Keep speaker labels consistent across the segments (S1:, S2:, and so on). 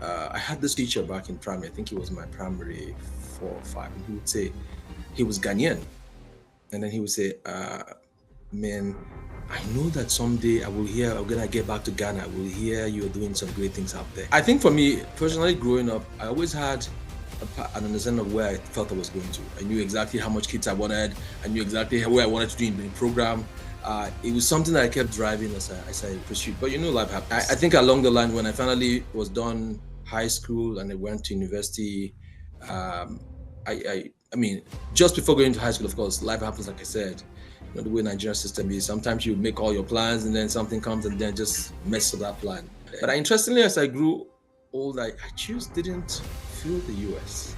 S1: I had this teacher back in primary. I think he was my primary 4 or 5. And he would say he was Ghanaian, and then he would say, "Man, I know that someday I'm gonna get back to Ghana. I will hear you're doing some great things out there." I think for me personally, growing up, I always had an understanding of where I felt I was going to. I knew exactly how much kids I wanted. I knew exactly where I wanted to do in the program. It was something that I kept driving as I pursued. But life happens. I think along the line, when I finally was done high school and I went to university, um, I mean, just before going to high school, of course, life happens. Like I said, the way Nigerian system is. Sometimes you make all your plans and then something comes and then just messes up that plan. But interestingly, as I grew old, I just didn't feel the US.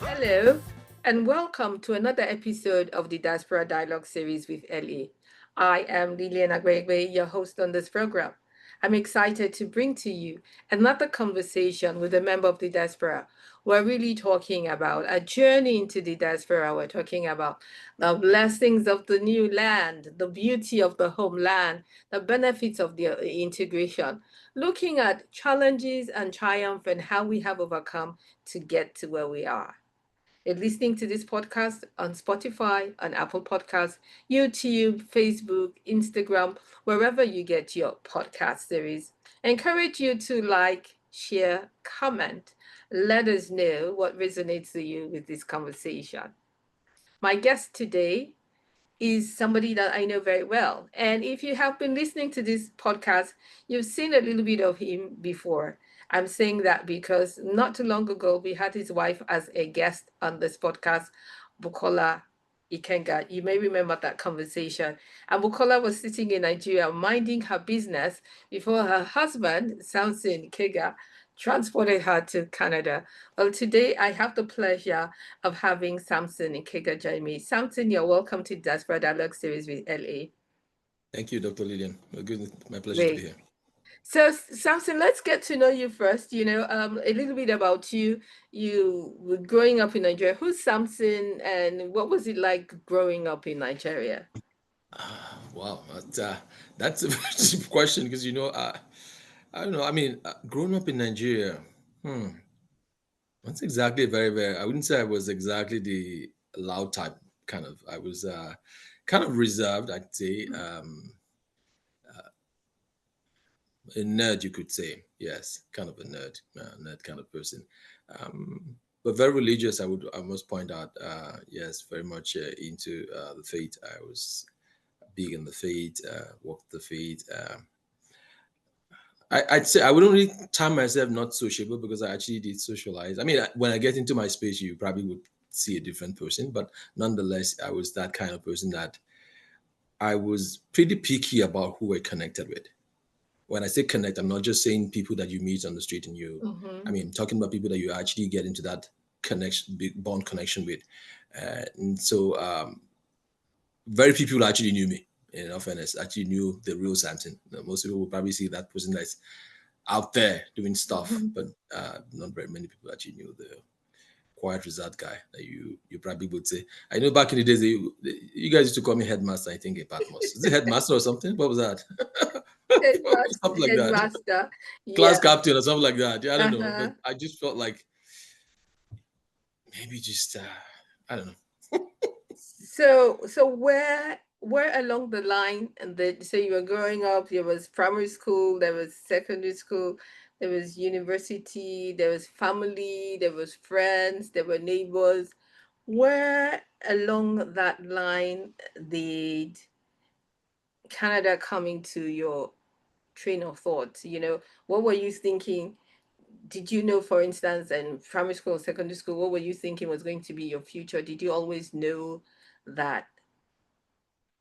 S2: Hello, and welcome to another episode of the Diaspora Dialogue series with LA. I am Lillian Agwegwe, your host on this program. I'm excited to bring to you another conversation with a member of the diaspora. We're really talking about a journey into the diaspora. We're talking about the blessings of the new land, the beauty of the homeland, the benefits of the integration, looking at challenges and triumph and how we have overcome to get to where we are. You're listening to this podcast on Spotify, on Apple Podcasts, YouTube, Facebook, Instagram, wherever you get your podcast series. I encourage you to like, share, comment. Let us know what resonates to you with this conversation. My guest today is somebody that I know very well. And if you have been listening to this podcast, you've seen a little bit of him before. I'm saying that because not too long ago, we had his wife as a guest on this podcast, Bukola IKENGA. You may remember that conversation. And Bukola was sitting in Nigeria minding her business before her husband, Samson Ikega, transported her to Canada. Well, today I have the pleasure of having Samson Ikega join me. Samson, you're welcome to Diaspora Dialogue Series with LA.
S1: Thank you, Dr. Lillian. Good, my pleasure to be
S2: Great.
S1: here.
S2: So, Samson, let's get to know you first. A little bit about you. You were growing up in Nigeria. Who's Samson, and what was it like growing up in Nigeria?
S1: Wow, that's a very deep question because I don't know. I mean, growing up in Nigeria, hmm, that's exactly very. I wouldn't say I was exactly the loud type. Kind of. I was kind of reserved. I'd say a nerd, you could say. Yes, kind of a nerd kind of person. But very religious. I must point out. Yes, very much into the faith. I was big in the faith. Walked the faith. I'd say I wouldn't really term myself not sociable because I actually did socialize. I mean, when I get into my space, you probably would see a different person, but nonetheless, I was that kind of person that I was pretty picky about who I connected with. When I say connect, I'm not just saying people that you meet on the street and I
S2: Mm-hmm.
S1: mean, talking about people that you actually get into that connection, big bond connection with. And so, very few people actually knew me. In all fairness, actually knew the real Samson. Most people will probably see that person that's out there doing stuff,
S2: Mm-hmm.
S1: but not very many people actually knew the quiet reserved guy that you probably would say. I know back in the days you guys used to call me headmaster. I think at Patmos. Is it headmaster or something? What was that?
S2: Headmaster,
S1: Something like that.
S2: headmaster.
S1: Class
S2: Yeah.
S1: captain or something like that. Yeah, I don't know, but
S2: Uh-huh.
S1: I just felt like maybe just I don't know.
S2: So where along the line and so you were growing up, there was primary school, there was secondary school, there was university, there was family, there was friends, there were neighbors. Where along that line did Canada come into your train of thought? What were you thinking? Did you know, for instance, in primary school, secondary school, what were you thinking was going to be your future? Did you always know that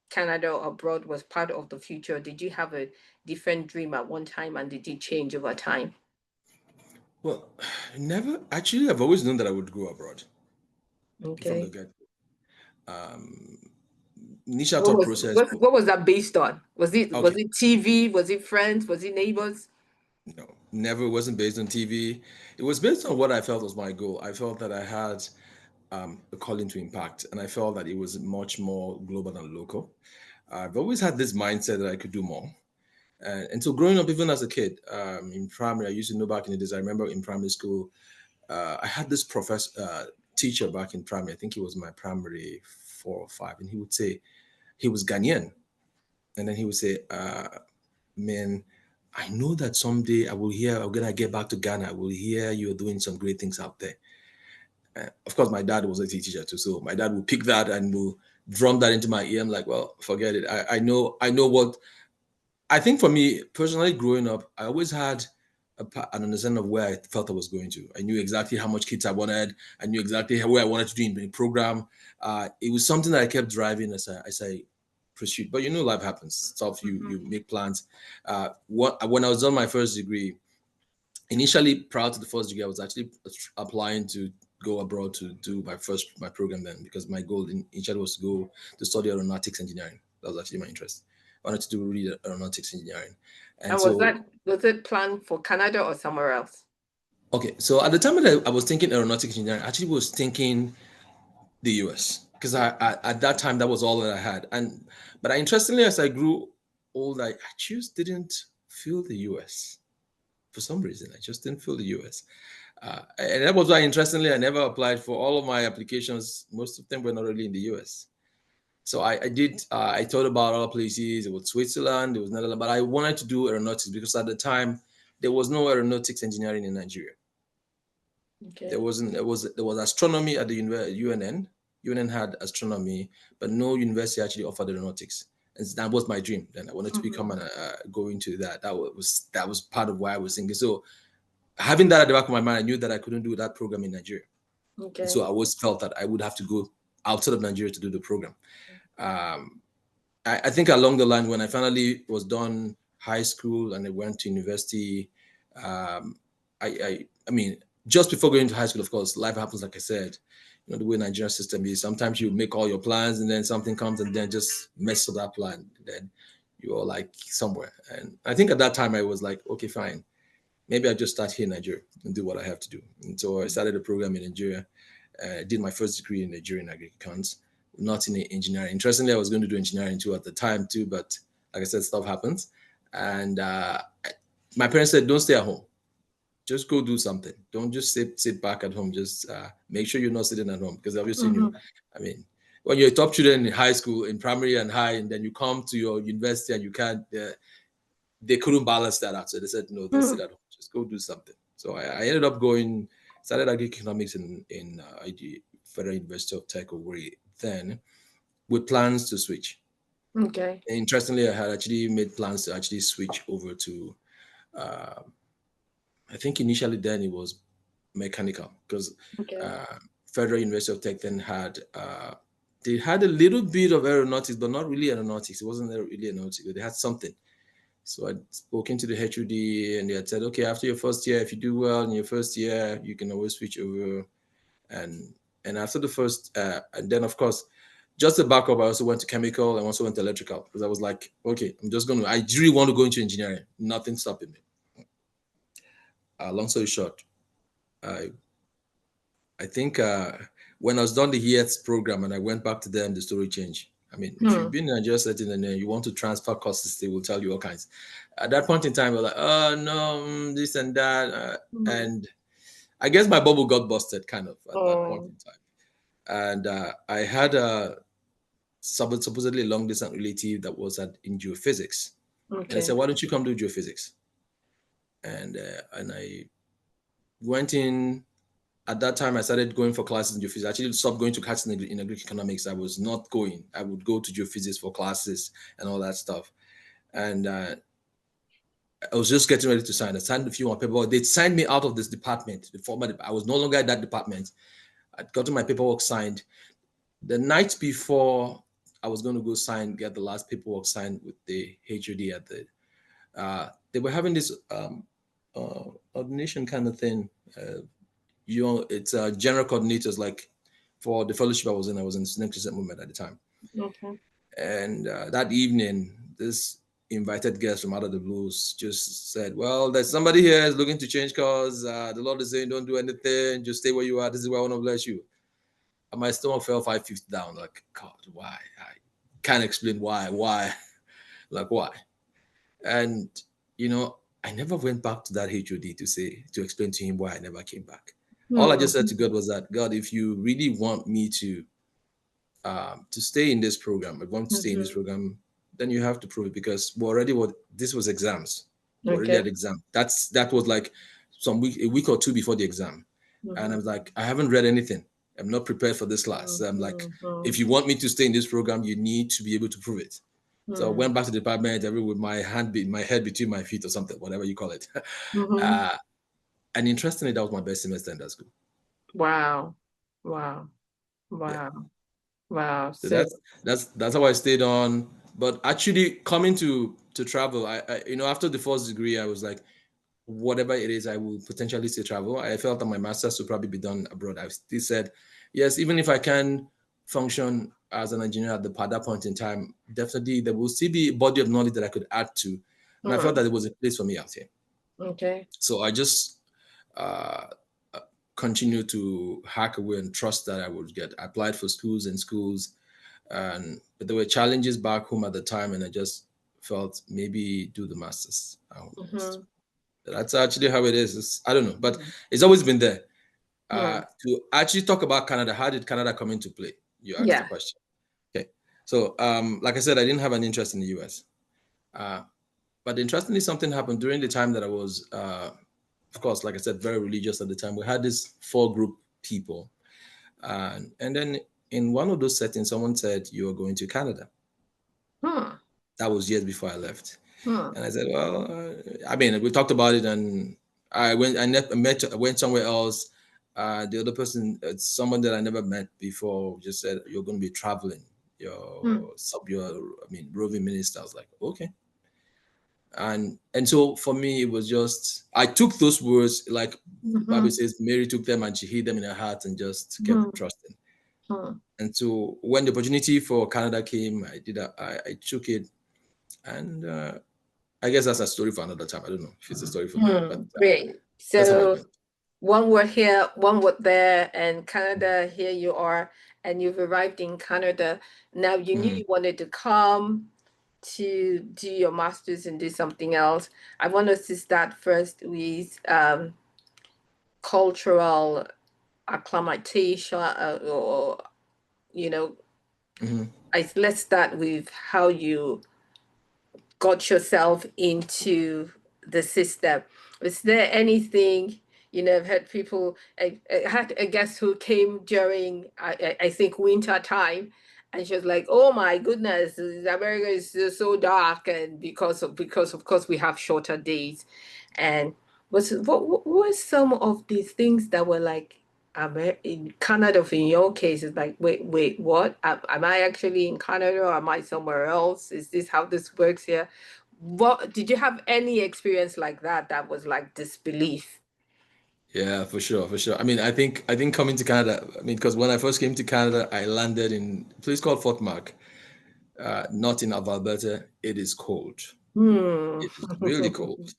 S2: Canada or abroad was part of the future? Did you have a different dream at one time and did it change over time?
S1: Well, never actually. I've always known that I would go abroad from the
S2: Okay.
S1: get. Um, Initial
S2: What
S1: thought
S2: was
S1: process.
S2: what was that based on? Was
S1: Okay,
S2: it TV? Was it friends? Was it neighbors?
S1: no, never. It wasn't based on TV. It was based on what I felt was my goal. I felt that I had a calling to impact, and I felt that it was much more global than local. I've always had this mindset that I could do more. And so growing up, even as a kid, in primary, I used to know back in the days, I remember in primary school, I had this teacher back in primary. I think he was my primary 4 or 5, and he would say he was Ghanaian, and then he would say, "Man, I know that someday I will hear. I'm gonna get back to Ghana. I will hear you're doing some great things out there." Of course, my dad was a teacher too, so my dad would pick that and will drum that into my ear. I'm like, well, forget it. I know what I think for me personally, growing up, I always had an understanding of where I felt I was going to. I knew exactly how much kids I wanted. I knew exactly where I wanted to do in the program. It was something that I kept driving as I pursued. But life happens. Stuff you make plans. When I was on my first degree, initially prior to the first degree, I was actually applying to go abroad to do my program then, because my goal initially was to go to study aeronautics engineering. That was actually my interest. I wanted to do really aeronautics engineering. And so
S2: was it planned for Canada or somewhere else?
S1: okay, so at the time that I was thinking aeronautics engineering, I actually was thinking the US, because I at that time that was all that I had. But interestingly, as I grew old, I just didn't feel the US for some reason. I just didn't feel the US. And that was why, interestingly, I never applied for all of my applications. Most of them were not really in the US. So I thought about other places. It was Switzerland, it was Netherlands, but I wanted to do aeronautics because at the time there was no aeronautics engineering in Nigeria.
S2: Okay.
S1: There was astronomy at the UNN. UNN had astronomy, but no university actually offered aeronautics. And that was my dream. Then I wanted to become go into that. That was part of why I was thinking. So having that at the back of my mind, I knew that I couldn't do that program in Nigeria.
S2: Okay.
S1: So I always felt that I would have to go outside of Nigeria to do the program. I think along the line, when I finally was done high school and I went to university, I mean, just before going to high school, of course, life happens, like I said. The way Nigerian system is, sometimes you make all your plans and then something comes and then just mess up that plan. Then you're like somewhere. And I think at that time I was like, okay, fine. Maybe I just start here in Nigeria and do what I have to do. And so I started a program in Nigeria. I did my first degree in Nigerian agriculture, not in engineering. Interestingly, I was going to do engineering too at the time too, but like I said, stuff happens. And my parents said, don't stay at home. Just go do something. Don't just sit back at home. Just make sure you're not sitting at home, because obviously, I mean, when you're a top student in high school, in primary and high, and then you come to your university and you can't, they couldn't balance that out. So they said, no, don't sit at home. Just go do something. So I ended up started agri-economics in the Federal University of Tech Owerri then, with plans to switch.
S2: Okay.
S1: Interestingly, I had actually made plans to actually switch over to, I think initially then it was mechanical, because Federal University of Tech then they had a little bit of aeronautics, but not really aeronautics. It wasn't really aeronautics, but they had something. So I spoken to the HOD and they had said, okay, after your first year, if you do well in your first year, you can always switch over. And after the first, and then of course, just the backup, I also went to chemical and also went to electrical, because I was like, okay, I really want to go into engineering. Nothing stopping me. Long story short, I think when I was done the years program and I went back to them, the story changed. I mean, if you've been in a Nigeria setting and then you want to transfer courses, they will tell you all kinds. At that point in time, we're like, oh no, this and that. And I guess my bubble got busted kind of at that point in time. And I had a supposedly long distance relative that was in geophysics. Okay. And I said, why don't you come do geophysics? And I went in. At that time, I started going for classes in geophysics. I actually stopped going to classes in agri-economics. I was not going. I would go to geophysics for classes and all that stuff. And I was just getting ready to sign. I signed a few more paperwork. They signed me out of this department. I was no longer at that department. I'd gotten my paperwork signed. The night before I was going to go get the last paperwork signed with the HOD at they were having this ordination kind of thing. It's general coordinators, like for the fellowship I was in Student Christian Movement at the time.
S2: Okay.
S1: And that evening, this invited guest from out of the blues just said, well, there's somebody here is looking to change cars. The Lord is saying, don't do anything. Just stay where you are. This is where I want to bless you. my stomach fell 5 feet down. Like, God, why? I can't explain why, like why. And you know, I never went back to that HOD to explain to him why I never came back. All I just said to God was that, God, if you really want me to stay in this program, I want to stay in this
S2: Mm-hmm.
S1: program, then you have to prove it, because we already what this was exams. We already
S2: Okay.
S1: had exam. That was like a week or two before the exam. And I
S2: Mm-hmm.
S1: was like, I haven't read anything. I'm not prepared for this class. So I'm like, if you want me to stay in this program, you need to be able to prove it. So I
S2: Mm-hmm.
S1: went back to the department, every with my head between my feet or something, whatever you call it.
S2: Mm-hmm.
S1: uh, and interestingly, that was my best semester in that school.
S2: Wow. Wow.
S1: Yeah.
S2: Wow. Wow.
S1: So
S2: So,
S1: that's how I stayed on. But actually coming to travel, after the first degree, I was like, whatever it is, I will potentially still travel. I felt that my master's would probably be done abroad. I still said, yes, even if I can function as an engineer at that point in time, definitely there will still be a body of knowledge that I could add to. And I felt that it was a place for me out here.
S2: okay.
S1: So I just uh, uh, continued to hack away and trust that I would get. I applied for schools and schools, but there were challenges back home at the time, and I just felt maybe do the masters at home first.
S2: Mm-hmm.
S1: That's actually how it is. I don't know, but it's always been there.
S2: Mm.
S1: To actually talk about Canada, how did Canada come into play? You asked the
S2: Yeah.
S1: question. Okay, so like I said, I didn't have an interest in the US, but interestingly, something happened during the time that I was, of course, like I said, very religious at the time. We had this four group people, and then in one of those settings, someone said, "You are going to Canada."
S2: Hmm.
S1: That was years before I left.
S2: Hmm.
S1: And I said, well, I mean, we talked about it, and I went somewhere else. The other person, someone that I never met before, just said, you're going to be traveling.
S2: Hmm.
S1: I mean, roving minister. I was like, okay. And so for me, it was just, I took those words, like the Bible
S2: Mm-hmm.
S1: says, Mary took them and she hid them in her heart and just kept
S2: Mm-hmm.
S1: trusting.
S2: Hmm.
S1: And so when the opportunity for Canada came, I took it. And I guess that's a story for another time. I don't know if it's a story for today, but
S2: Great.
S1: that's how I
S2: So
S1: went.
S2: one were here, one were there, and Canada, here you are, and you've arrived in Canada. Now you knew
S1: Mm-hmm.
S2: you wanted to come to do your master's and do something else. I want us to start first with cultural acclimatization, or you know,
S1: Mm-hmm.
S2: let's start with how you got yourself into the system. Was there anything, I've had people, I had a guest who came during, I think, winter time, and she was like, oh my goodness, America is so dark, and because of course we have shorter days. And what were some of these things that were like, in Canada, in your case, is like, wait, what? Am I actually in Canada, or am I somewhere else? Is this how this works here? What did you have any experience like that that was like disbelief?
S1: Yeah, for sure, for sure. I mean, I think coming to Canada. I mean, because when I first came to Canada, I landed in a place called Fort Mac, not in Alberta. It is cold.
S2: Hmm.
S1: It is really cold.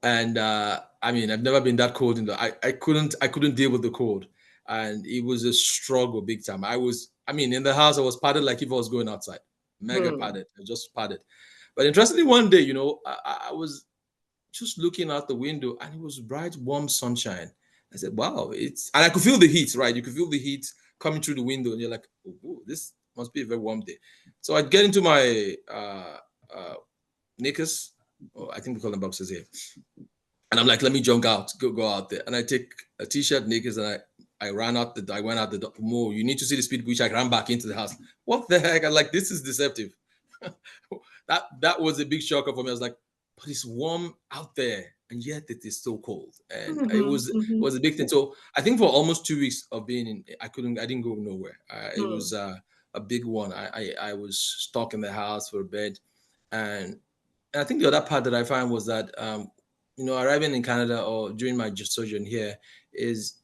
S1: And I mean, I've never been that cold in the. I couldn't deal with the cold, and it was a struggle big time. I mean, in the house, I was padded like if I was going outside, mega
S2: Hmm.
S1: padded, just padded. But interestingly, one day, I was just looking out the window, and it was bright, warm sunshine. I said, "Wow, and I could feel the heat. Right, you could feel the heat coming through the window, and you're like, oh, this must be a very warm day." So I'd get into my uh, knickers, or I think we call them boxers here, and I'm like, "Let me jump out, go out there." And I take a t-shirt, knickers, and I went out the door. More, you need to see the speed at which I ran back into the house. What the heck? I'm like, this is deceptive. That was a big shocker for me. I was like, but it's warm out there, and yet it is so cold, and it
S2: Hmm.
S1: was a big thing. So I think for almost 2 weeks of being in, I didn't go nowhere. It
S2: Hmm.
S1: was a big one. I was stuck in the house for a bed, and I think the other part that I find was that arriving in Canada or during my sojourn here is,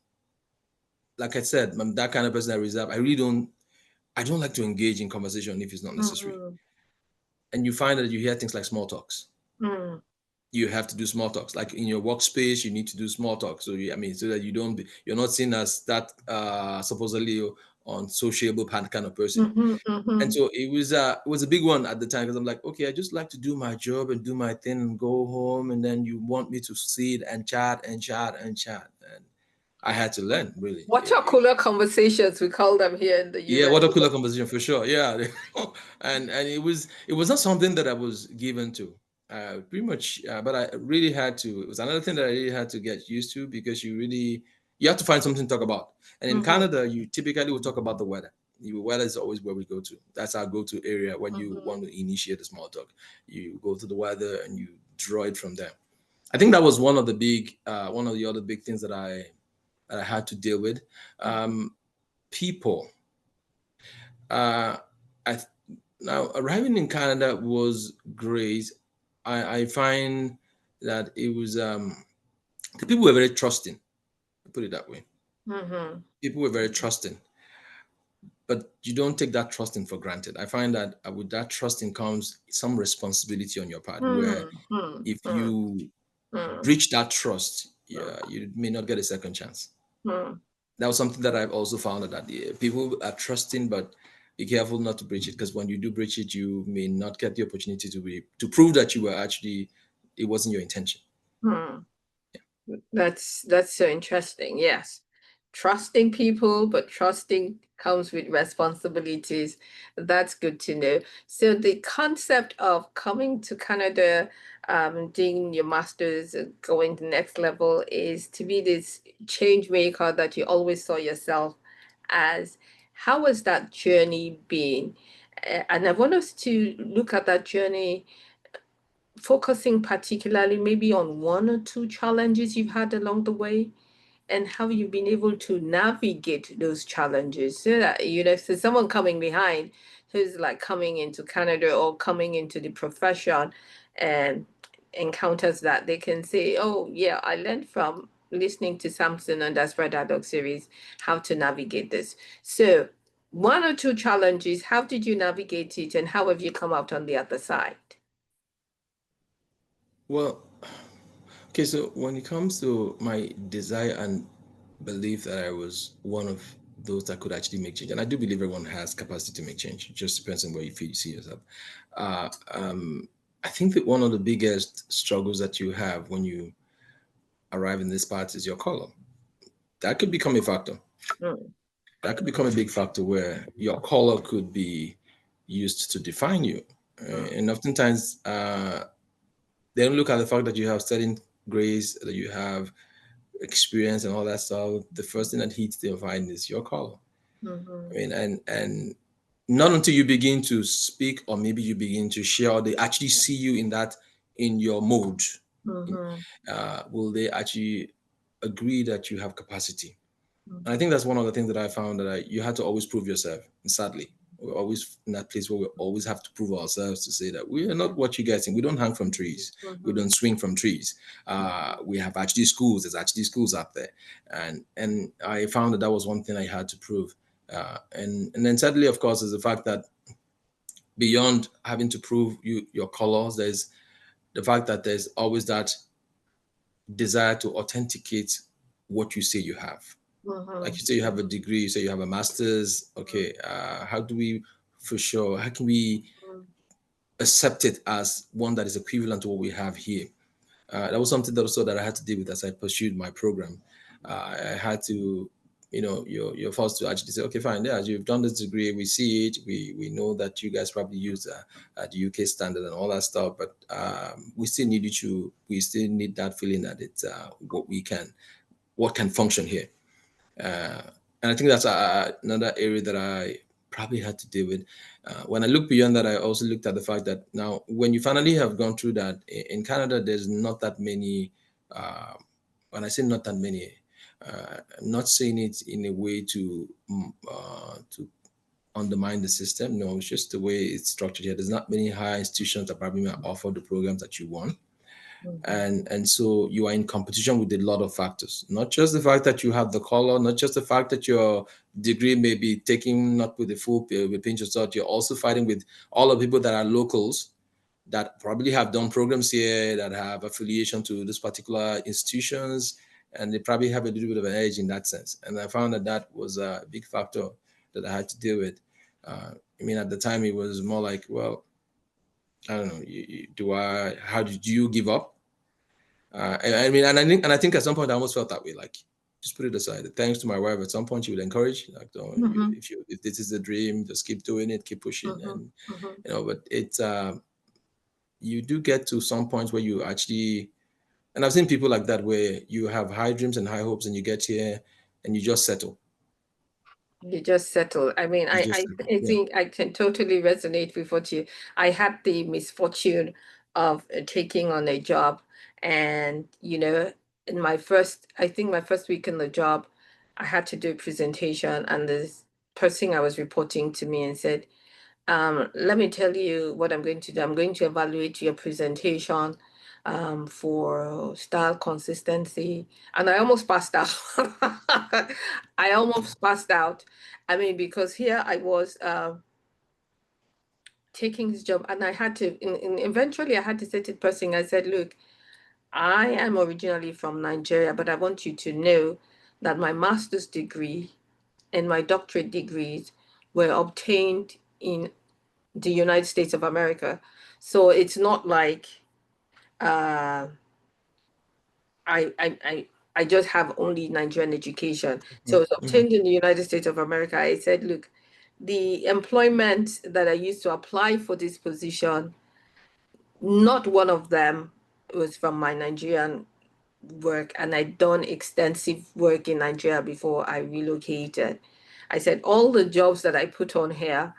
S1: like I said, I'm that kind of person that reserve. I don't like to engage in conversation if it's not necessary.
S2: Hmm.
S1: And you find that you hear things like small talks.
S2: Hmm.
S1: You have to do small talks, like in your workspace you need to do small talk, so I mean, so that you're not seen as that supposedly unsociable kind of person.
S2: Mm-hmm,
S1: And
S2: mm-hmm,
S1: so it was a big one at the time because I'm like, okay, I just like to do my job and do my thing and go home, and then you want me to sit and chat and chat and chat, and I had to learn really.
S2: water cooler conversations, we call them here in the
S1: Yeah,
S2: US.
S1: water cooler conversation for sure. Yeah, and it was not something that I was given to. Pretty much, but I really had to. It was another thing that I really had to get used to because you have to find something to talk about. And in
S2: Mm-hmm,
S1: Canada, you typically will talk about the weather. The weather is always where we go to. That's our go-to area when you
S2: mm-hmm,
S1: want to initiate a small talk. You go to the weather and you draw it from there. I think that was one of the other big things that I had to deal with.
S2: mm-hmm,
S1: People. Uh, I Now arriving in Canada was great. I find that it was the people were very trusting. Put it that way.
S2: mm-hmm,
S1: People were very trusting, but you don't take that trusting for granted. I find that with that trusting comes some responsibility on your part. Where
S2: mm-hmm,
S1: if
S2: mm-hmm,
S1: you
S2: mm-hmm,
S1: breach that trust, yeah, you may not get a second chance.
S2: mm-hmm.
S1: That was something that I've also found that people are trusting, but be careful not to breach it because when you do breach it, you may not get the opportunity to prove that you were actually it wasn't your intention.
S2: Hmm. That's so interesting. Yes. Trusting people, but trusting comes with responsibilities. That's good to know. So the concept of coming to Canada, doing your master's, going the next level is to be this change maker that you always saw yourself as. How has that journey been? And I want us to look at that journey focusing particularly maybe on one or two challenges you've had along the way and how you've been able to navigate those challenges so that if there's someone coming behind who's like coming into Canada or coming into the profession and encounters that, they can say, oh yeah, I learned from listening to Samson and Diaspora Dialogue series how to navigate this. So one or two challenges, how did you navigate it and how have you come out on the other side?
S1: Well, okay, so when it comes to my desire and belief that I was one of those that could actually make change, and I do believe everyone has capacity to make change. It just depends on where you feel you see yourself. Uh, um, I think that one of the biggest struggles that you have when you arrive in this part is your color. That could become a factor.
S2: Mm,
S1: That could become a big factor where your color could be used to define you.
S2: mm,
S1: And oftentimes, they don't look at the fact that you have certain grace, that you have experience and all that stuff. The first thing that hits their mind is your color. I
S2: mhm,
S1: mean, and not until you begin to speak or maybe you begin to share, or they actually see you in that in your mode,
S2: mhm,
S1: will they actually agree that you have capacity. And I
S2: mhm,
S1: think that's one of the things that I found that you had to always prove yourself. And sadly, we're always in that place where we always have to prove ourselves to say that we are not what you're getting. We don't hang from trees. We
S2: mhm,
S1: don't swing from trees. We have actually schools. There's actually schools out there, and I found that that was one thing I had to prove. And then sadly, of course, is the fact that beyond having to prove your colors, there's the fact that there's always that desire to authenticate what you say you have. Like
S2: mhm,
S1: you say you have a degree, you say you have a master's. Okay, how do we, for sure, how can we
S2: mhm,
S1: accept it as one that is equivalent to what we have here? That was something that also that I had to deal with as I pursued my program. I had to, you're forced to actually say, okay, fine, yeah, you've done this degree, we see it, we know that you guys probably use the UK standard and all that stuff, but we still need that feeling that it's what can function here. Uh, and I think that's another area that I probably had to deal with. When I look beyond that, I also looked at the fact that now, when you finally have gone through that in Canada, there's not that many. Uh, when I say not that many, I'm not saying it in a way to undermine the system. No, it's just the way it's structured here. There's not many higher institutions that probably might offer the programs that you want,
S2: mhm,
S1: and so you are in competition with a lot of factors, not just the fact that you have the color, not just the fact that your degree may be taken not with the full with pinch of salt. You're also fighting with all the people that are locals that probably have done programs here, that have affiliation to these particular institutions, and they probably have a little bit of an edge in that sense. And I found that that was a big factor that I had to deal with. I mean, at the time, it was more like, well, I don't know. How did you give up? I mean, and I think at some point I almost felt that way. Like, just put it aside. Thanks to my wife, at some point she would encourage, like, don't,
S2: Mm-hmm.
S1: if this is a dream, just keep doing it, keep pushing,
S2: Mm-hmm.
S1: and
S2: Mm-hmm.
S1: but it's you do get to some points where you actually, and I've seen people like that where you have high dreams and high hopes, and you get here and you just settle.
S2: You just settle. I mean,
S1: You
S2: I,
S1: just
S2: I,
S1: settle.
S2: I
S1: Yeah.
S2: think I can totally resonate with what you. I had the misfortune of taking on a job, and in I think my first week in the job, I had to do a presentation, and this person I was reporting to me and said, let me tell you what I'm going to do. I'm going to evaluate your presentation for style consistency. And I almost passed out. I almost passed out. I mean, because here I was taking this job, and I had to, eventually I had to say to the person, I said, look, I am originally from Nigeria, but I want you to know that my master's degree and my doctorate degrees were obtained in the United States of America. So it's not like uh, I just have only Nigerian education. So it's
S1: Mm-hmm.
S2: obtained in the United States of America. I said, look, the employment that I used to apply for this position, not one of them was from my Nigerian work, and I'd done extensive work in Nigeria before I relocated. I said all the jobs that I put on here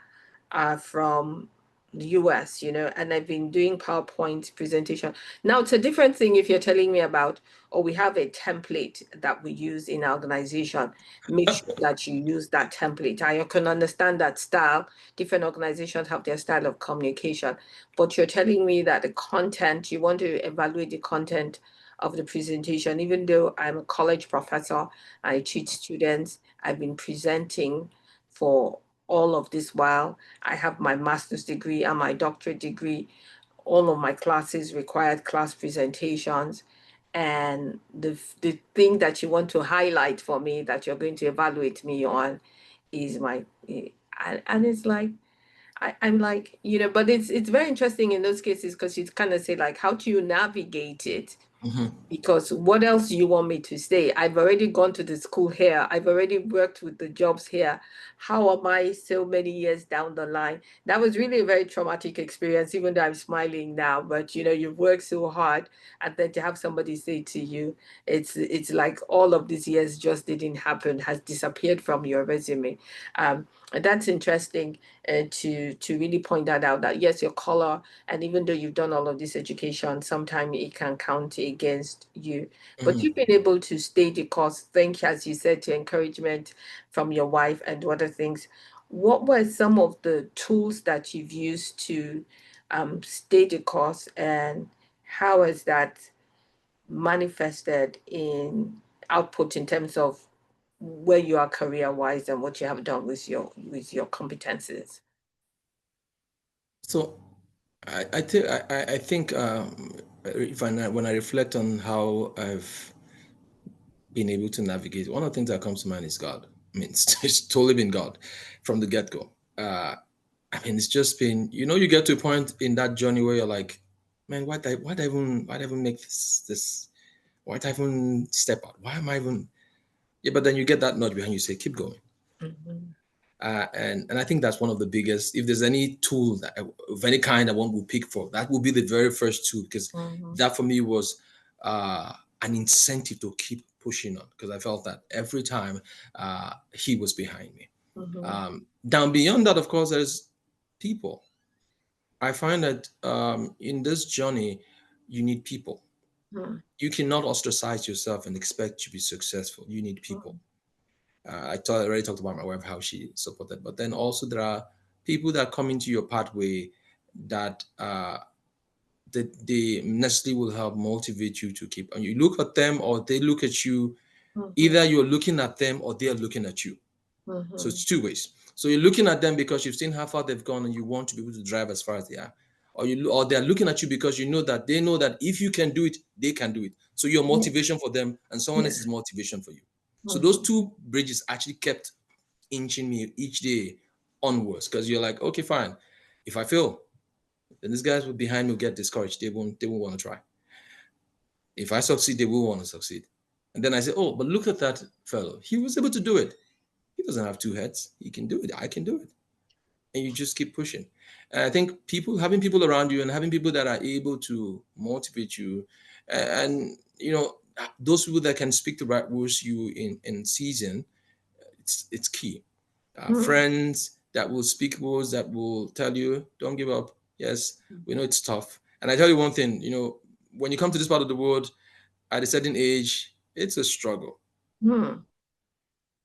S2: are from the US, and I've been doing PowerPoint presentation. Now it's a different thing if you're telling me about, or we have a template that we use in our organization. Make sure that you use that template. I can understand that style. Different organizations have their style of communication, but you're telling me that the content, you want to evaluate the content of the presentation, even though I'm a college professor, I teach students, I've been presenting for all of this while. I have my master's degree and my doctorate degree. All of my classes required class presentations. And the thing that you want to highlight for me that you're going to evaluate me on is and it's like, I'm like, but it's very interesting in those cases because you kind of say like, how do you navigate it?
S1: Mm-hmm.
S2: Because what else do you want me to say? I've already gone to the school here. I've already worked with the jobs here. How am I so many years down the line? That was really a very traumatic experience, even though I'm smiling now. But you've worked so hard, and then to have somebody say to you, it's like all of these years just didn't happen, has disappeared from your resume. And that's interesting to really point that out. That yes, your color, and even though you've done all of this education, sometimes it can count against you. But
S1: Mm-hmm.
S2: you've been able to stay the course, thank you, as you said, to encouragement from your wife and other things. What were some of the tools that you've used to stay the course, and how has that manifested in output in terms of where you are career wise and what you have done with your competences?
S1: So I think if when I reflect on how I've been able to navigate, one of the things that comes to mind is God. I mean, it's totally been God from the get go. I mean, it's just been, you get to a point in that journey where you're like, man, why did I even make this? Why did I even step out? Why am I even? Yeah, but then you get that nudge behind you, say, keep going.
S2: Mhm.
S1: And I think that's one of the biggest. If there's any tool that of any kind I want to pick for, that will be the very first tool, because
S2: Mhm.
S1: that for me was an incentive to keep pushing on, because I felt that every time he was behind me.
S2: Mhm.
S1: Down beyond that, of course, there's people. I find that in this journey, you need people.
S2: Mhm.
S1: You cannot ostracize yourself and expect to be successful. You need people. I already talked about my wife, how she supported, but then also there are people that come into your pathway that they necessarily will help motivate you to keep. And you look at them or they look at you.
S2: Mhm.
S1: Either you're looking at them or they're looking at you. So
S2: Mhm.
S1: it's two ways. So you're looking at them because you've seen how far they've gone and you want to be able to drive as far as they are, or they're looking at you because you know that they know that if you can do it, they can do it. So you're
S2: Yeah.
S1: motivation for them, and someone
S2: Yeah.
S1: else's motivation for you. So those
S2: Mhm.
S1: two bridges actually kept inching me each day onwards, because you're like, okay, fine. If I fail, then these guys behind me will get discouraged. They won't want to try. If I succeed, they will want to succeed. And then I say, oh, but look at that fellow. He was able to do it. He doesn't have two heads. He can do it. I can do it. And you just keep pushing. And I think having people around you and having people that are able to motivate you, and those people that can speak the right words to you in season, it's key.
S2: Mm-hmm.
S1: Friends that will speak words that will tell you, don't give up. Yes, we know it's tough. And I tell you one thing, when you come to this part of the world at a certain age, it's a struggle.
S2: Mm-hmm.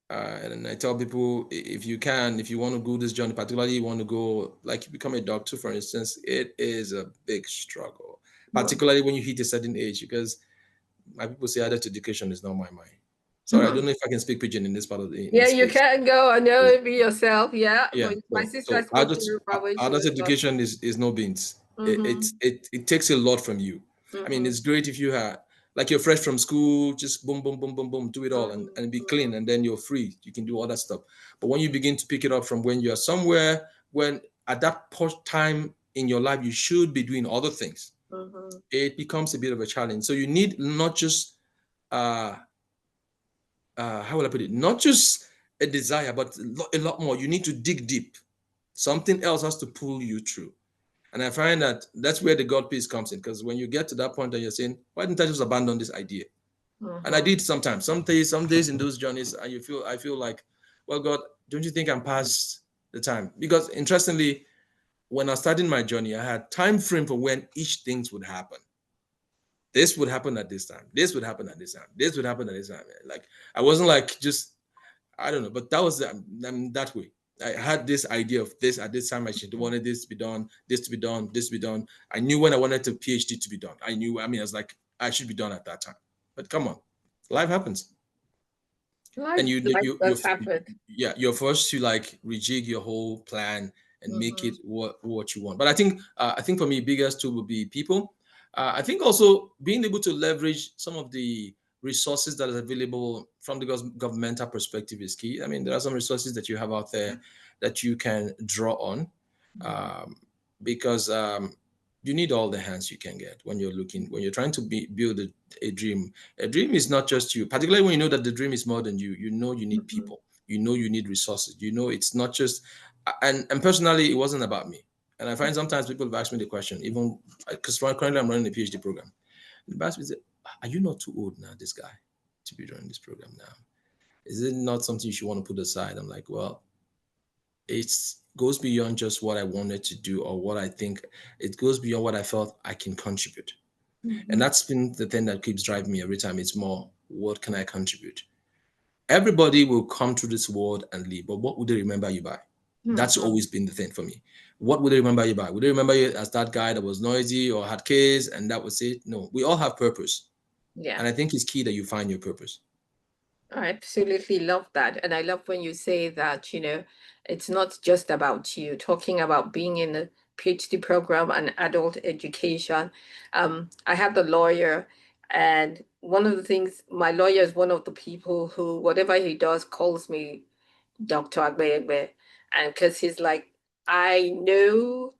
S1: And I tell people, if you want to go this journey, particularly you want to go, like, you become a doctor, for instance, it is a big struggle, particularly when you hit a certain age, because my people say adult education is not my mind. Sorry, I don't know if I can speak pidgin in this part of in
S2: Yeah,
S1: this
S2: you
S1: space.
S2: can go. I know it be yourself. Yeah,
S1: Yeah.
S2: but my sister
S1: So
S2: spoke Yoruba when she
S1: adult
S2: was young.
S1: education is no beans.
S2: Mm-hmm.
S1: It takes a lot from you. I mean,
S2: Mm-hmm.
S1: it's great if you have, like, you're fresh from school, just boom, boom, boom, boom, boom, do it all, and be
S2: Mm-hmm.
S1: clean, and then you're free. You can do all that stuff. But when you begin to pick it up from when you're somewhere, when at that time in your life you should be doing other things,
S2: Mm-hmm.
S1: it becomes a bit of a challenge. So you need not just uh how will I put it? Not just a desire, but a lot more. You need to dig deep. Something else has to pull you through. And I find that that's where the God piece comes in. Because when you get to that point and you're saying, why didn't I just abandon this idea? And I
S2: Mm-hmm.
S1: did sometimes. Some days in those journeys, and I feel like, well, God, don't you think I'm past the time? Because interestingly, when I was starting my journey, I had time frame for when each things would happen. This would happen at this time. This would happen at this time. This would happen at this time. Like, I wasn't like just, I don't know, but that was that way. I had this idea of this at this time. I should wanted this to be done, this to be done, this to be done. I knew when I wanted the PhD to be done. I knew. I mean, I was like, I should be done at that time. But come on, life happens, and
S2: Life does happen.
S1: yeah, you're forced to, like, rejig your whole plan and make
S2: Mm-hmm.
S1: it what you want. But I think for me, biggest tool would be people. I think also being able to leverage some of the resources that are available from the governmental perspective is key. I mean, there are some resources that you have out there that you can draw on, um, because you need all the hands you can get when you're trying to build a dream. A dream is not just you, particularly when you know that the dream is more than you. You know you need
S2: Mm-hmm.
S1: people. You know you need resources. You know it's not just. And personally, it wasn't about me. And I find sometimes people have asked me the question, even because currently I'm running a PhD program. And they ask me, are you not too old now, this guy, to be running this program now? Is it not something you should want to put aside? I'm like, well, it goes beyond just what I wanted to do or what I think. It goes beyond what I felt I can contribute. And
S2: Mm-hmm.
S1: that's been the thing that keeps driving me every time. It's more, what can I contribute? Everybody will come through this world and leave, but what would they remember you by? That's
S2: Mm-hmm.
S1: always been the thing for me. What would they remember you by? Would they remember you as that guy that was noisy or had kids and that was it? No, we all have purpose.
S2: Yeah.
S1: And I think it's key that you find your purpose.
S2: I absolutely love that. And I love when you say that, it's not just about you, talking about being in a PhD program and adult education. I have the lawyer, and one of the things, my lawyer is one of the people who, whatever he does, calls me Dr. Agbe. And because he's like, I know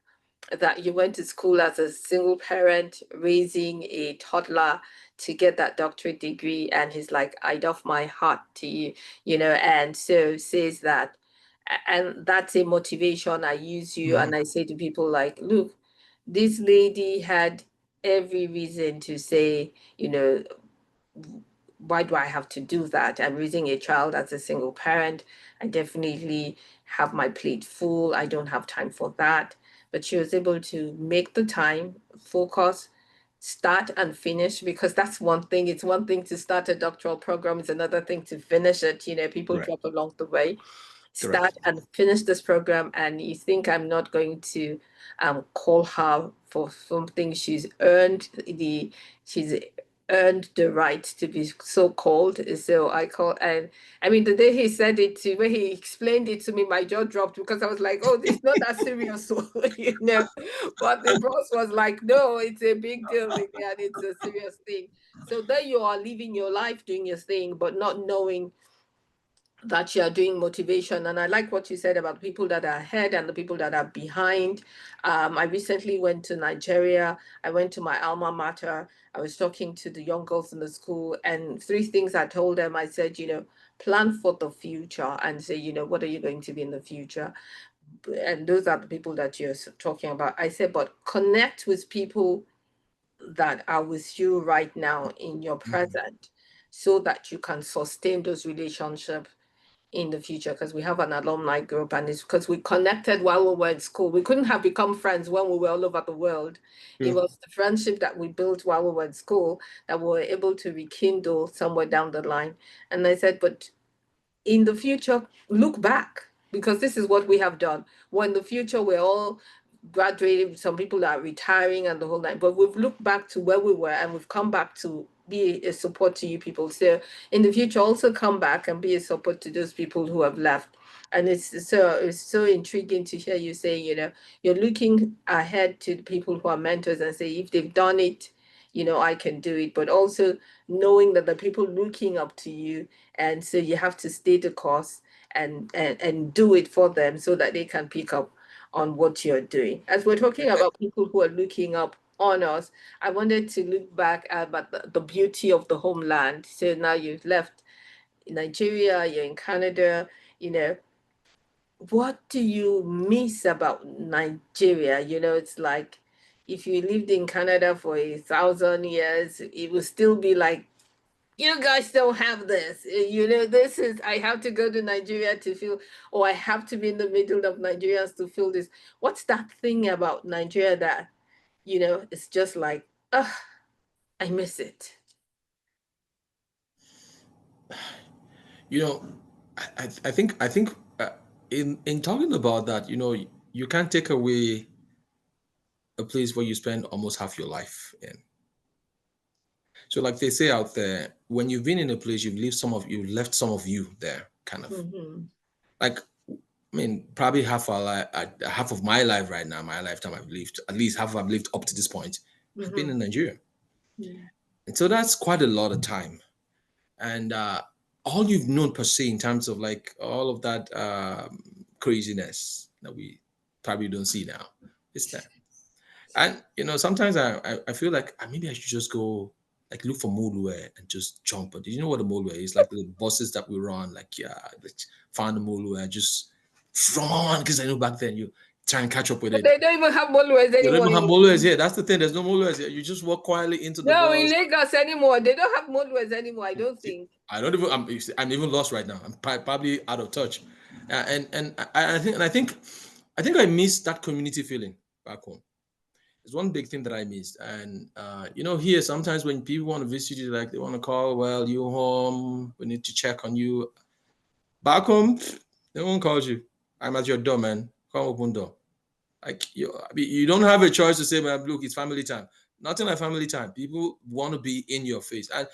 S2: that you went to school as a single parent raising a toddler to get that doctorate degree, and he's like, I doff my heart to you, and so says that, and that's a motivation I use you.
S1: Mm-hmm.
S2: And I say to people like, look, this lady had every reason to say, why do I have to do that? I'm raising a child as a single parent. I definitely have my plate full. I don't have time for that. But she was able to make the time, focus, start and finish, because that's one thing. It's one thing to start a doctoral program, it's another thing to finish it. People
S1: Correct.
S2: drop along the way.
S1: Correct.
S2: Start and finish this program, and you think I'm not going to call her for something she's earned the right to be so called. So I call, and I mean, the day he said it to when he explained it to me, my jaw dropped, because I was like, oh, it's not that serious. So, but the boss was like, no, it's a big deal, and it's a serious thing. So then you are living your life doing your thing, but not knowing that you are doing motivation. And I like what you said about people that are ahead and the people that are behind. I recently went to Nigeria. I went to my alma mater. I was talking to the young girls in the school, and three things I told them. I said, plan for the future and say, what are you going to be in the future? And those are the people that you're talking about. I said, but connect with people that are with you right now in your
S1: Mhm.
S2: present so that you can sustain those relationships in the future, because we have an alumni group, and it's because we connected while we were in school. We couldn't have become friends when we were all over the world. It
S1: True.
S2: was the friendship that we built while we were in school that we were able to rekindle somewhere down the line. And I said, but in the future, look back, because this is what we have done. When the future, we're all graduating, some people are retiring and the whole night, but we've looked back to where we were and we've come back to be a support to you people. So in the future, also come back and be a support to those people who have left. And it's so intriguing to hear you say, you're looking ahead to the people who are mentors and say, if they've done it, I can do it. But also knowing that the people looking up to you, and so you have to stay the course and do it for them so that they can pick up on what you're doing. As we're talking about people who are looking up on us, I wanted to look back at the beauty of the homeland. So now you've left Nigeria, you're in Canada, you know, what do you miss about Nigeria? It's like if you lived in Canada for 1,000 years, it would still be like, you guys don't have this. This is, I have to go to Nigeria to feel, or I have to be in the middle of Nigerians to feel this. What's that thing about Nigeria that, it's just like, ugh, I miss it.
S1: You know, I think in talking about that, you can't take away a place where you spend almost half your life in. So like they say out there, when you've been in a place, you've left some of you there, kind of.
S2: Mm-hmm.
S1: Like, I mean, probably half of my life right now, my lifetime I've lived, at least half I've lived up to this point, have been
S2: Mm-hmm.
S1: in Nigeria.
S2: Mm-hmm.
S1: And so that's quite a lot of time. And all you've known per se in terms of like all of that craziness that we probably don't see now, is there. And sometimes I feel like maybe I should just go like look for Molue and just jump. But do you know what a Molue is? Like the buses that we run, like yeah, like find the Molue and just run because I know back then you try and catch up with it.
S2: They don't even have motorways
S1: They don't
S2: anymore.
S1: even have Molues here. That's the thing. There's no Molues here. You just walk quietly into the
S2: No, in
S1: bus.
S2: Lagos anymore. They don't have motorways anymore, I don't think.
S1: I don't even. I'm even lost right now. I'm probably out of touch, and I think I miss that community feeling back home. It's one big thing that I missed. And here sometimes when people want to visit you, like they want to call, well, you home, we need to check on you. Back home, no one calls you. I'm at your door, man. Come open door. Like I mean, you don't have a choice to say, man, look, it's family time. Nothing like family time. People want to be in your face. And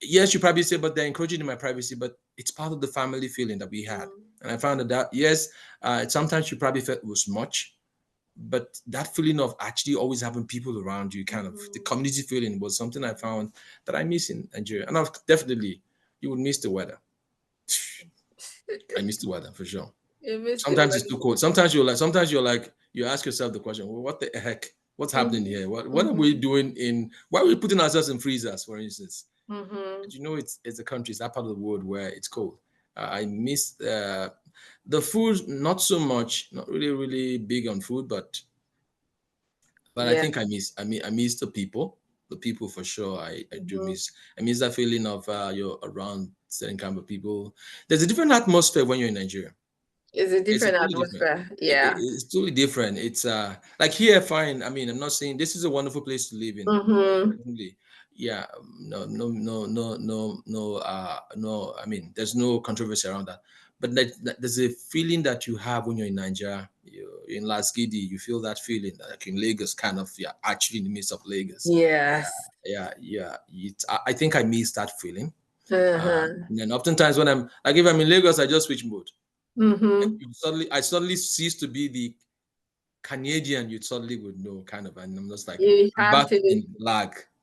S1: yes, you probably say, but they're encroaching in my privacy, but it's part of the family feeling that we had.
S2: Mm.
S1: And I found that yes, sometimes you probably felt it was much, but that feeling of actually always having people around you, kind of the
S2: Mm-hmm.
S1: community feeling, was something I found that I miss in Nigeria. And I've definitely, you would miss the weather. I miss the weather for sure.
S2: You missed it
S1: Sometimes it's too
S2: when.
S1: cold. You ask yourself the question, well, what the heck? What's happening
S2: Mm-hmm.
S1: here? What are we
S2: Mm-hmm.
S1: doing why are we putting ourselves in freezers, for instance?
S2: Mm-hmm.
S1: But it's a country, it's that part of the world where it's cold. I miss the food, not so much, not really, really big on food, but I
S2: Yeah.
S1: think I miss the people for sure. I do
S2: Mm-hmm.
S1: miss that feeling of you're around certain kind of people. There's a different atmosphere when you're in Nigeria.
S2: It's a
S1: It's
S2: different
S1: totally different.
S2: atmosphere. Yeah.
S1: It's totally different. It's like here, fine. I mean, I'm not saying this is a wonderful place to live in.
S2: Mm-hmm.
S1: Definitely. Yeah. No, no, no, no, no, no. No. I mean, there's no controversy around that. But there's a feeling that you have when you're in Nigeria. You're in Las Gidi, you feel that feeling like in Lagos, kind of. Yeah, actually in the midst of Lagos.
S2: Yes.
S1: Yeah, yeah. I think I miss that feeling.
S2: Uh-huh.
S1: And then oftentimes when I'm like, if I'm in Lagos, I just switch mode.
S2: Mm-hmm.
S1: I suddenly cease to be the Canadian you suddenly would know, kind of. And I'm just like,
S2: You
S1: I'm
S2: have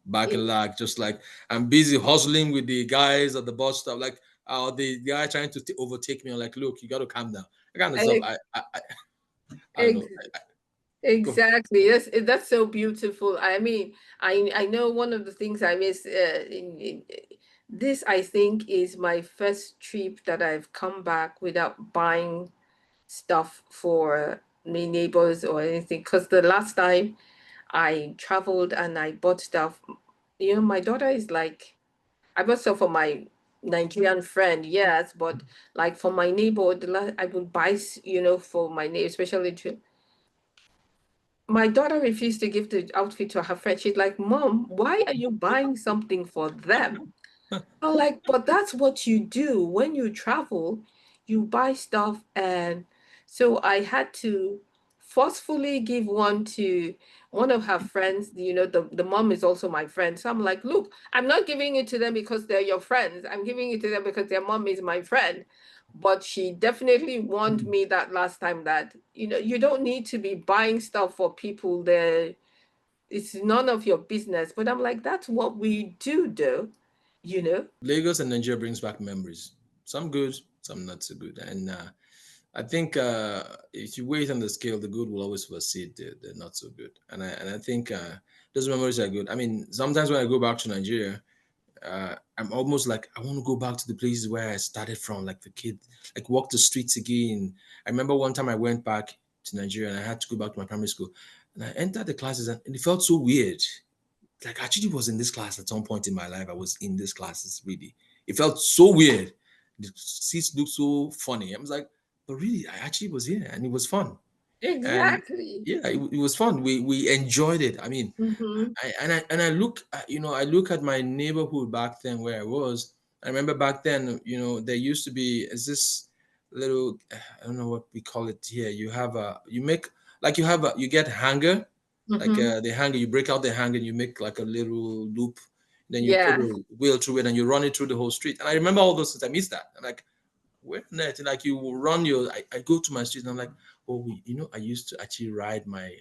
S1: back in lag, just like I'm busy hustling with the guys at the bus stop. Like the guy trying to overtake me. I'm like, look, you got to calm down. I kind of stuff.
S2: Ex-
S1: I don't know.
S2: ex-
S1: Go.
S2: exactly. That's so beautiful. I mean, I know one of the things I miss in this, I think, is my first trip that I've come back without buying stuff for my neighbors or anything. Because the last time I traveled and I bought stuff, my daughter is like, I bought stuff for my Nigerian friend, yes, but like for my neighbor, I would buy, for my neighbor, especially to my daughter refused to give the outfit to her friend. She's like, Mom, why are you buying something for them? I'm like, but that's what you do when you travel, you buy stuff. And so I had to forcefully give one to one of her friends. The mom is also my friend. So I'm like, look, I'm not giving it to them because they're your friends. I'm giving it to them because their mom is my friend. But she definitely warned me that last time that, you don't need to be buying stuff for people there. It's none of your business. But I'm like, that's what we do, though, you know?
S1: Lagos and Nigeria brings back memories. Some good, some not so good. And I think if you weight on the scale, the good will always supersede the not so good. And I think those memories are good. I mean, sometimes when I go back to Nigeria, I'm almost like I want to go back to the places where I started from, like the kid, like walk the streets again. I remember one time I went back to Nigeria and I had to go back to my primary school, and I entered the classes and it felt so weird. Like I actually was in this class at some point in my life. I was in this classes really. It felt so weird. The seats looked so funny. I was like, but really, I actually was here and it was fun. And
S2: Exactly.
S1: yeah, it was fun. We enjoyed it. I mean,
S2: Mm-hmm.
S1: I look I look at my neighborhood back then where I was. I remember back then, there used to be is this little I don't know what we call it here. You have a you make like you get hanger, like
S2: Mm-hmm.
S1: the hanger. You break out the hanger and you make like a little loop. Then you put
S2: Yeah.
S1: a wheel through it and you run it through the whole street. And I remember all those things. I miss that. I'm like, where net? Like you will run your. I go to my street and I'm like, oh, I used to actually ride my.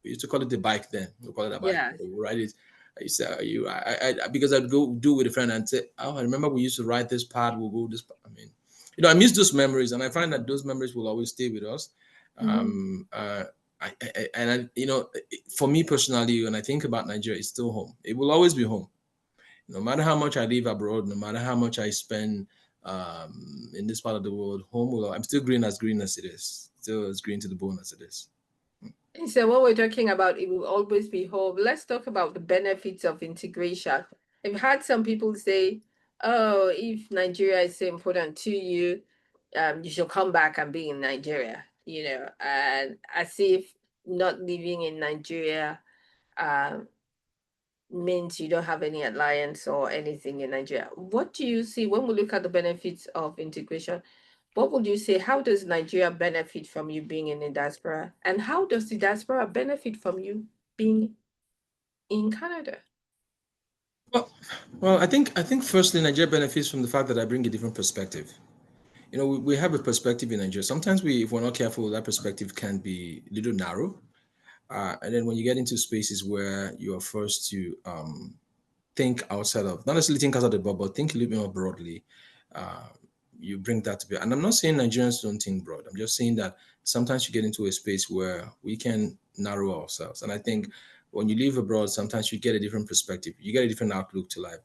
S1: We used to call it the bike then. We call it a bike.
S2: Yes.
S1: We ride it. I used to, because I'd go do with a friend and say, oh, I remember we used to ride this part. We'll go this. I mean, I miss those memories, and I find that those memories will always stay with us.
S2: Mm-hmm.
S1: Um, uh, for me personally, when I think about Nigeria, it's still home. It will always be home no matter how much I live abroad, no matter how much I spend in this part of the world, home will I'm still green as it is, still as green to the bone as it is.
S2: And so when we're talking about it will always be home, let's talk about the benefits of integration. I've had some people say, oh, if Nigeria is so important to you, you should come back and be in Nigeria, and as if not living in Nigeria um, means you don't have any alliance or anything in Nigeria. What do you see when we look at the benefits of integration? What would you say? How does Nigeria benefit from you being in the diaspora? And how does the diaspora benefit from you being in Canada?
S1: Well, I think firstly, Nigeria benefits from the fact that I bring a different perspective. We have a perspective in Nigeria. Sometimes if we're not careful, that perspective can be a little narrow. And then when you get into spaces where you are forced to think outside of not necessarily think outside of the bubble, but think a little bit more broadly. Uh, you bring that to bear. And I'm not saying Nigerians don't think broad. I'm just saying that sometimes you get into a space where we can narrow ourselves. And I think when you live abroad, sometimes you get a different perspective. You get a different outlook to life.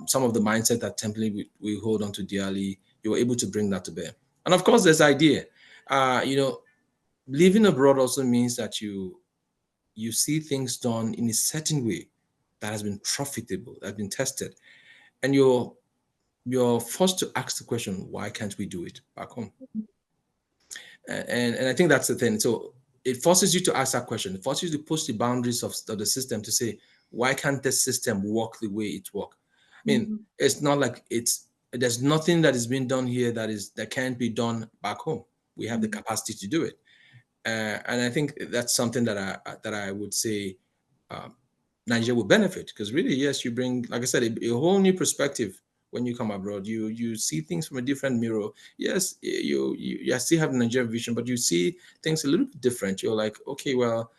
S1: Some of the mindset that temporarily we hold on to dearly, you're able to bring that to bear. And of course, there's idea. Living abroad also means that you see things done in a certain way that has been profitable, that has been tested, and you're forced to ask the question, why can't we do it back home? And I think that's the thing. So it forces you to ask that question. It forces you to push the boundaries of the system to say, why can't this system work the way it works? I mean,
S2: Mhm.
S1: it's not like there's nothing that is being done here that can't be done back home. We have the
S2: Mhm.
S1: capacity to do it. And I think that's something that I would say um, Nigeria will benefit because really, yes, you bring, like I said, a whole new perspective when you come abroad. You see things from a different mirror. Yes, you still have the Nigerian vision, but you see things a little bit different. You're like, okay, well.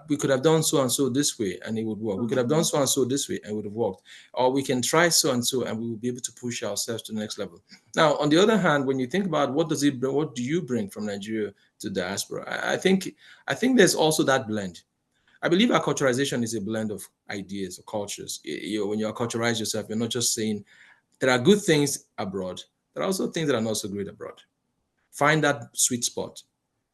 S1: We could have done so and so this way and it would work. We could have done so and so this way and it would have worked. Or we can try so and so and we will be able to push ourselves to the next level. Now, on the other hand, when you think about what does it bring, what do you bring from Nigeria to diaspora? I think there's also that blend. I believe acculturation is a blend of ideas or cultures. When you acculturize yourself, you're not just saying there are good things abroad. There are also things that are not so great abroad. Find that sweet spot.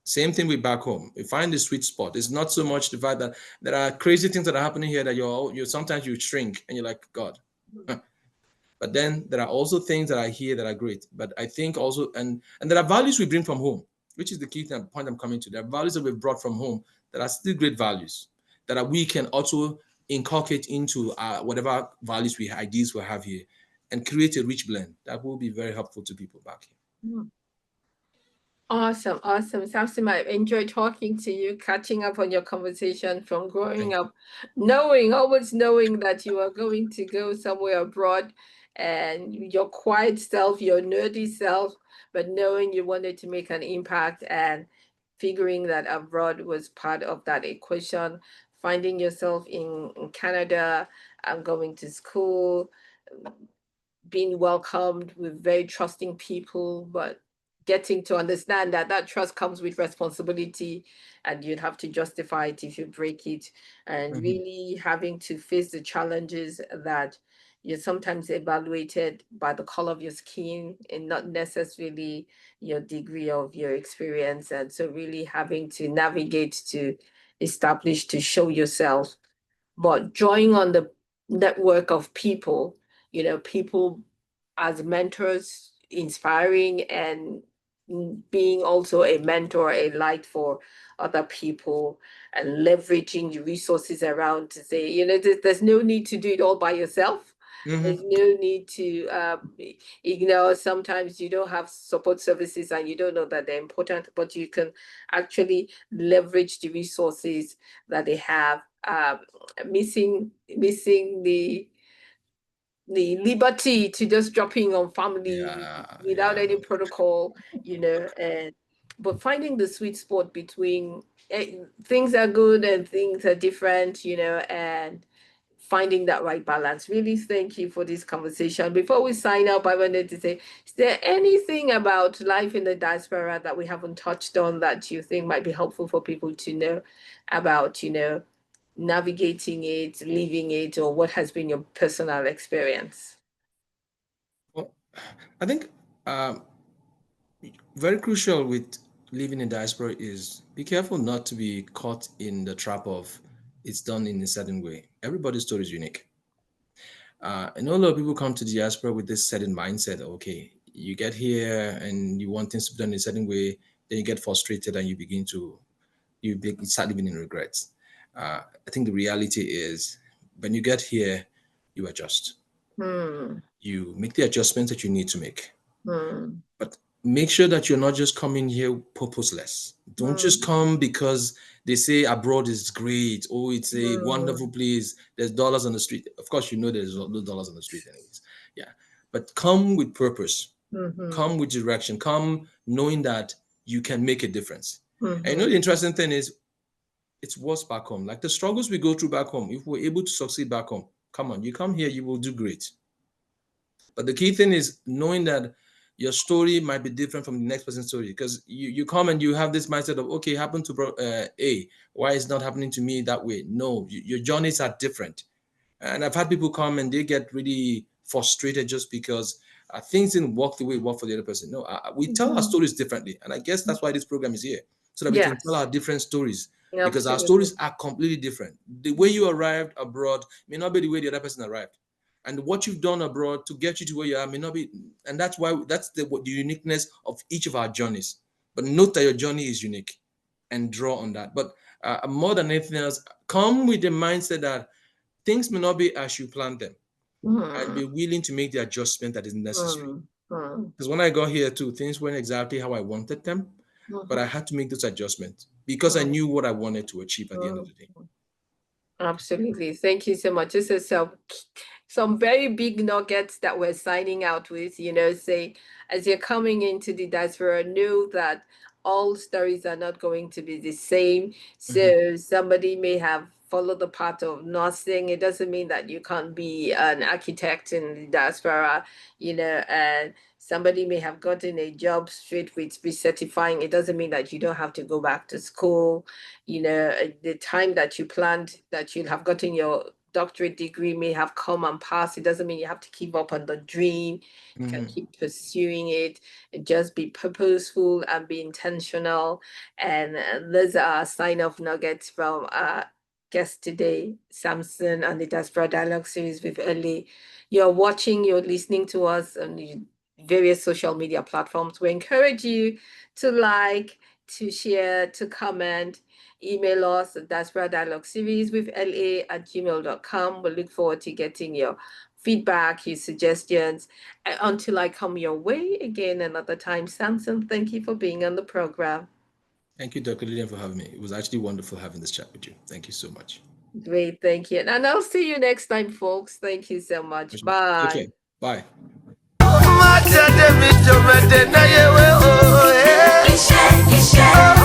S1: Same thing with back home. You find the sweet spot. It's not so much the fact that there are crazy things that are happening here that you sometimes you shrink and you're like, God. But then there are also things that are here that are great. But I think also, and there are values we bring from home, which is the key point I'm coming to. There are values that we've brought from home that are still great values that we can also inculcate into whatever values ideas we have here, and create a rich blend that will be very helpful to people back here.
S2: Awesome, awesome. Samson, I enjoyed talking to you, catching up on your conversation from growing up, always knowing that you are going to go somewhere abroad and your quiet self, your nerdy self, but knowing you wanted to make an impact and figuring that abroad was part of that equation, finding yourself in Canada and going to school, being welcomed with very trusting people, but getting to understand that that trust comes with responsibility and you'd have to justify it if you break it, and really having to face the challenges that you're sometimes evaluated by the color of your skin and not necessarily your degree of your experience. And so really having to navigate to establish, to show yourself, but drawing on the network of people, people as mentors, inspiring and being also a mentor, a light for other people, and leveraging the resources around to say, there's no need to do it all by yourself. There's no need to ignore. Sometimes you don't have support services and you don't know that they're important, but you can actually leverage the resources that they have. Missing the liberty to just dropping on family without any protocol, and but finding the sweet spot between things are good and things are different, and finding that right balance. Really, thank you for this conversation. Before we sign up, I wanted to say, is there anything about life in the diaspora that we haven't touched on that you think might be helpful for people to know about, navigating it, living it, or what has been your personal experience?
S1: Well, I think very crucial with living in diaspora is be careful not to be caught in the trap of it's done in a certain way. Everybody's story is unique. I know a lot of people come to diaspora with this certain mindset. Okay, you get here and you want things to be done in a certain way, then you get frustrated and you start living in regrets. I think the reality is when you get here, you adjust. You make the adjustments that you need to make. But make sure that you're not just coming here purposeless. Don't just come because they say abroad is great. Oh, it's a wonderful place. There's dollars on the street. Of course, there's no dollars on the street anyways. Yeah. But come with purpose. Come with direction. Come knowing that you can make a difference. And the interesting thing is it's worse back home. Like the struggles we go through back home, if we're able to succeed back home, come on, you come here, you will do great. But the key thing is knowing that your story might be different from the next person's story, because you come and you have this mindset of, okay, it happened to A, why is it not happening to me that way? No, your journeys are different. And I've had people come and they get really frustrated just because things didn't work the way it worked for the other person. No, we tell our stories differently. And I guess that's why this program is here, so that we can tell our different stories. Because our stories are completely different. The way you arrived abroad may not be the way the other person arrived. And what you've done abroad to get you to where you are may not be. And that's why that's the uniqueness of each of our journeys. But note that your journey is unique and draw on that. But more than anything else, come with the mindset that things may not be as you planned them, and be willing to make the adjustment that is necessary. Because when I got here too, things weren't exactly how I wanted them, but I had to make those adjustments because I knew what I wanted to achieve at the end of the day.
S2: Absolutely. Thank you so much. This is some very big nuggets that we're signing out with, say, as you're coming into the diaspora, know that all stories are not going to be the same. So somebody may have followed the path of nursing. It doesn't mean that you can't be an architect in the diaspora, and somebody may have gotten a job straight with recertifying. It doesn't mean that you don't have to go back to school. The time that you planned that you'll have gotten your doctorate degree may have come and passed. It doesn't mean you have to keep up on the dream. You can keep pursuing it and just be purposeful and be intentional. And those are sign-off nuggets from our guest today, SAMSON, and the Diaspora Dialogue series with Early. You're watching, you're listening to us on various social media platforms. We encourage you to like, to share, to comment, email us at Diaspora Dialogue series with la@gmail.com. We look forward to getting your feedback, your suggestions. Until I come your way again another time, SAMSON, thank you for being on the program.
S1: Thank you, Dr. Lillian, for having me. It was actually wonderful having this chat with you. Thank you so much.
S2: Great, thank you. And I'll see you next time, folks. Thank you so much. Bye.
S1: Bye.
S3: Bye.